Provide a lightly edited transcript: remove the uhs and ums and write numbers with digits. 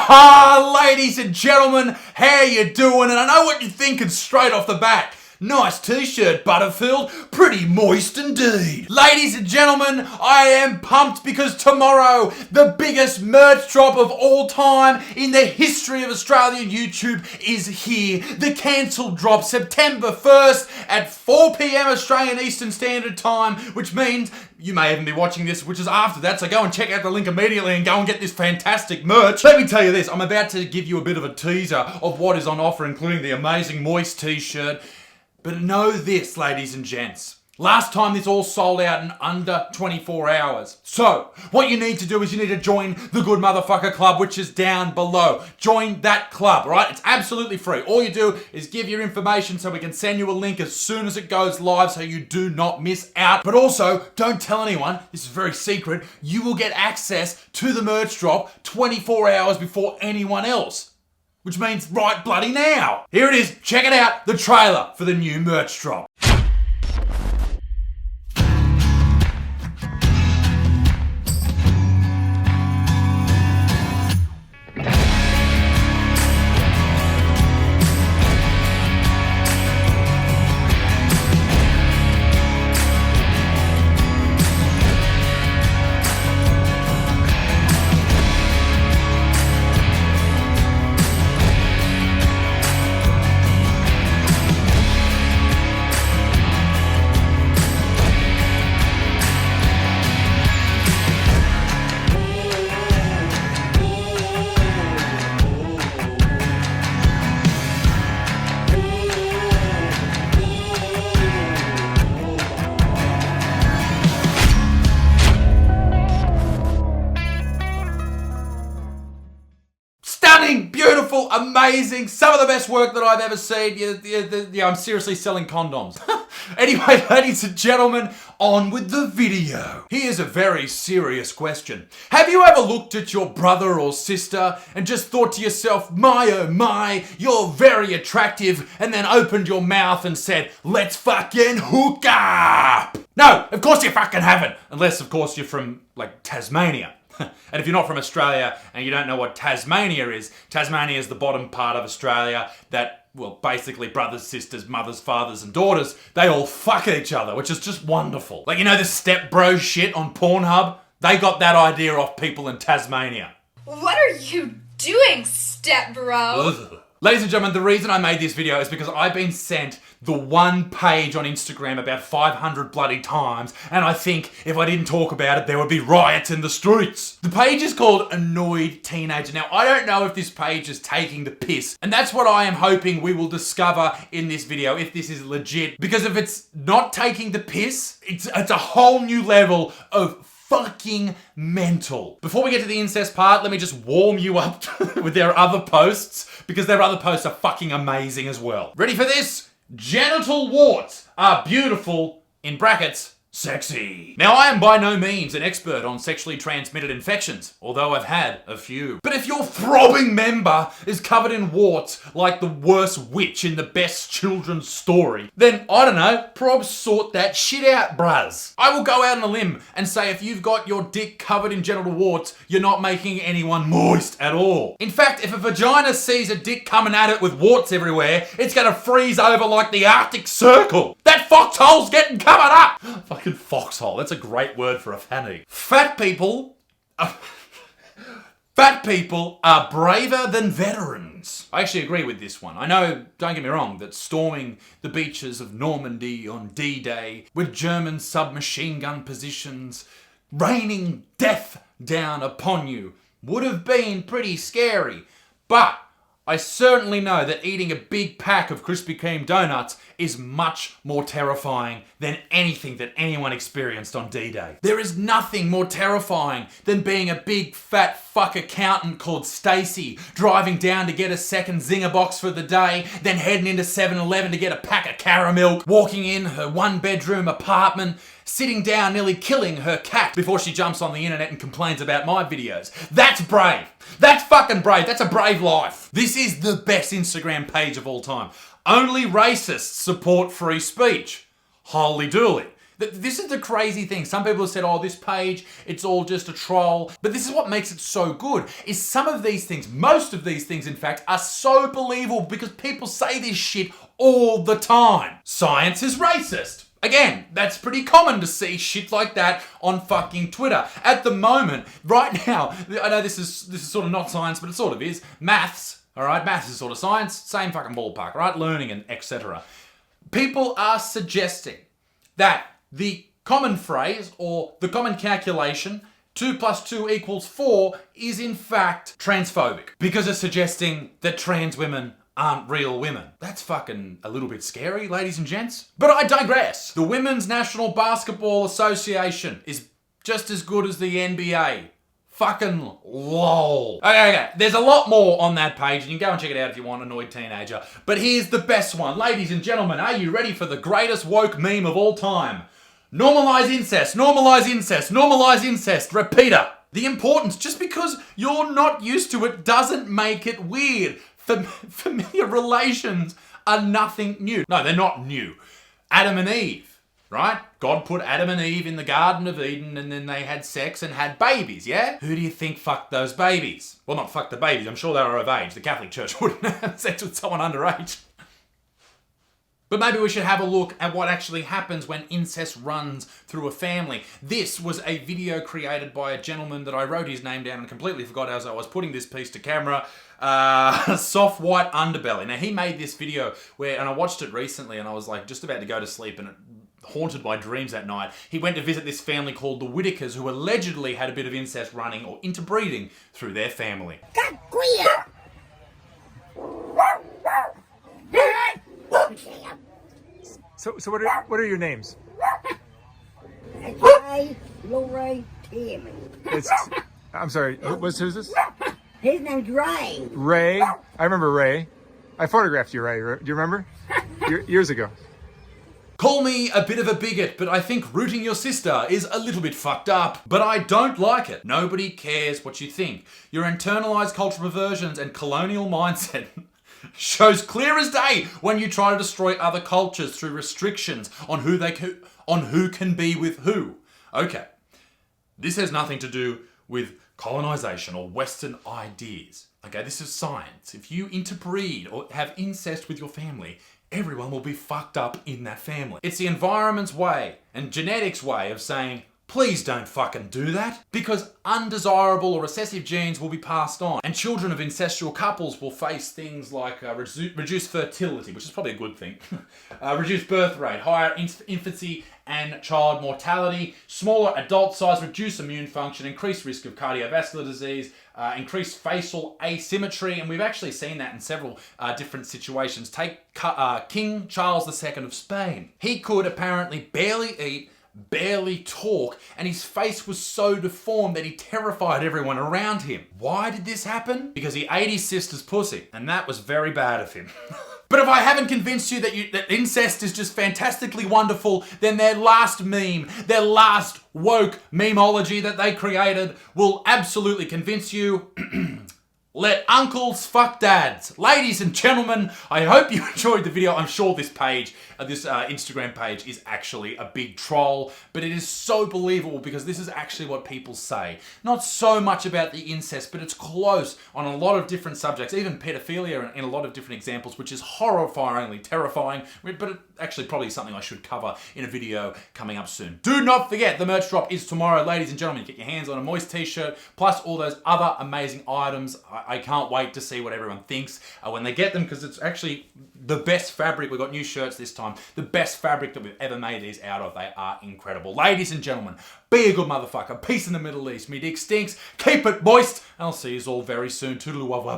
Ladies and gentlemen, how you doing? And I know what you're thinking straight off the bat. Nice t-shirt, Butterfield. Pretty moist indeed. Ladies and gentlemen, I am pumped because tomorrow, the biggest merch drop of all time in the history of Australian YouTube is here. The cancelled drop, September 1st at 4 p.m. Australian Eastern Standard Time, which means you may even be watching this, which is after that, so go and check out the link immediately and go and get this fantastic merch. Let me tell you this, I'm about to give you a bit of a teaser of what is on offer, including the amazing moist t-shirt. But know this, ladies and gents. Last time this all sold out in under 24 hours. So, what you need to do is you need to join the Good Motherfucker Club, which is down below. Join that club, right? It's absolutely free. All you do is give your information so we can send you a link as soon as it goes live so you do not miss out. But also, don't tell anyone, this is very secret, you will get access to the merch drop 24 hours before anyone else. Which means right bloody now. Here it is, check it out, the trailer for the new merch drop. Stunning, beautiful, amazing, some of the best work that I've ever seen. Yeah, I'm seriously selling condoms. Anyway, ladies and gentlemen, on with the video. Here's a very serious question. Have you ever looked at your brother or sister and just thought to yourself, my oh my, you're very attractive, and then opened your mouth and said, let's fucking hook up? No, of course you fucking haven't. Unless, of course, you're from, like, Tasmania. And if you're not from Australia and you don't know what Tasmania is the bottom part of Australia that, well, basically brothers, sisters, mothers, fathers and daughters, they all fuck each other, which is just wonderful. Like, you know the step bro shit on Pornhub? They got that idea off people in Tasmania. What are you doing, step bro? Ugh. Ladies and gentlemen, the reason I made this video is because I've been sent the one page on Instagram about 500 bloody times, and I think if I didn't talk about it, there would be riots in the streets. The page is called Annoyed Teenager. Now, I don't know if this page is taking the piss, and that's what I am hoping we will discover in this video, if this is legit. Because if it's not taking the piss, it's a whole new level of fucking mental. Before we get to the incest part, let me just warm you up with their other posts, because their other posts are fucking amazing as well. Ready for this? Genital warts are beautiful, in brackets, sexy. Now, I am by no means an expert on sexually transmitted infections, although I've had a few. But if your throbbing member is covered in warts like the worst witch in the best children's story, then, I don't know, probs sort that shit out, bruz. I will go out on a limb and say if you've got your dick covered in genital warts, you're not making anyone moist at all. In fact, if a vagina sees a dick coming at it with warts everywhere, it's gonna freeze over like the Arctic Circle. That foxhole's getting covered up! Fucking foxhole, that's a great word for a fanny. Fat people are braver than veterans. I actually agree with this one. I know, don't get me wrong, that storming the beaches of Normandy on D-Day with German submachine gun positions, raining death down upon you would have been pretty scary. But I certainly know that eating a big pack of Krispy Kreme donuts is much more terrifying than anything that anyone experienced on D-Day. There is nothing more terrifying than being a big fat fuck accountant called Stacy, driving down to get a second zinger box for the day, then heading into 7-Eleven to get a pack of caramel, walking in her one-bedroom apartment, sitting down nearly killing her cat before she jumps on the internet and complains about my videos. That's brave. That's fucking brave. That's a brave life. This is the best Instagram page of all time. Only racists support free speech. Holy dooly. This is the crazy thing. Some people have said, oh, this page, it's all just a troll. But this is what makes it so good, is some of these things, most of these things in fact, are so believable because people say this shit all the time. Science is racist. Again, that's pretty common to see shit like that on fucking Twitter. At the moment, right now, I know this is sort of not science, but it sort of is. Maths, all right? Maths is sort of science, same fucking ballpark, right? Learning and etc. People are suggesting that the common phrase or the common calculation 2 + 2 = 4 is in fact transphobic because it's suggesting that trans women aren't real women. That's fucking a little bit scary, ladies and gents. But I digress. The Women's National Basketball Association is just as good as the NBA. Fucking lol. Okay. There's a lot more on that page, and you can go and check it out if you want, Annoyed Teenager. But here's the best one. Ladies and gentlemen, are you ready for the greatest woke meme of all time? Normalise incest, normalise incest, normalise incest, repeater. The importance, just because you're not used to it doesn't make it weird. Familiar relations are nothing new. No, they're not new. Adam and Eve, right? God put Adam and Eve in the Garden of Eden and then they had sex and had babies, yeah? Who do you think fucked those babies? Well, not fucked the babies, I'm sure they were of age. The Catholic Church wouldn't have sex with someone underage. But maybe we should have a look at what actually happens when incest runs through a family. This was a video created by a gentleman that I wrote his name down and completely forgot as I was putting this piece to camera. Soft White Underbelly. Now he made this video and I watched it recently and I was like just about to go to sleep and it haunted my dreams that night. He went to visit this family called the Whitakers who allegedly had a bit of incest running or interbreeding through their family. So what are your names? Ray, Lori, Timmy. I'm sorry. Who's this? His name's Ray. Ray. I remember Ray. I photographed you, Ray. Do you remember? Years ago. Call me a bit of a bigot, but I think rooting your sister is a little bit fucked up. But I don't like it. Nobody cares what you think. Your internalized cultural perversions and colonial mindset shows clear as day when you try to destroy other cultures through restrictions on who can be with who. Okay, this has nothing to do with colonization or Western ideas. Okay, this is science. If you interbreed or have incest with your family, everyone will be fucked up in that family. It's the environment's way and genetics way of saying, please don't fucking do that, because undesirable or recessive genes will be passed on, and children of incestual couples will face things like reduced fertility, which is probably a good thing, reduced birth rate, higher infancy and child mortality, smaller adult size, reduced immune function, increased risk of cardiovascular disease, increased facial asymmetry, and we've actually seen that in several different situations. Take King Charles II of Spain. He could apparently barely eat, barely talk, and his face was so deformed that he terrified everyone around him. Why did this happen? Because he ate his sister's pussy, and that was very bad of him. But if I haven't convinced you that incest is just fantastically wonderful, then their last meme, their last woke memeology that they created will absolutely convince you. Let uncles fuck dads. Ladies and gentlemen, I hope you enjoyed the video. I'm sure this page, this Instagram page is actually a big troll, but it is so believable because this is actually what people say. Not so much about the incest, but it's close on a lot of different subjects, even pedophilia in a lot of different examples, which is horrifyingly terrifying, but it actually probably something I should cover in a video coming up soon. Do not forget, the merch drop is tomorrow, ladies and gentlemen. Get your hands on a moist t-shirt, plus all those other amazing items. I can't wait to see what everyone thinks when they get them, because it's actually the best fabric. We've got new shirts this time. The best fabric that we've ever made these out of. They are incredible. Ladies and gentlemen, be a good motherfucker. Peace in the Middle East. Me dick stinks. Keep it moist. And I'll see you all very soon. Toodaloo, bye.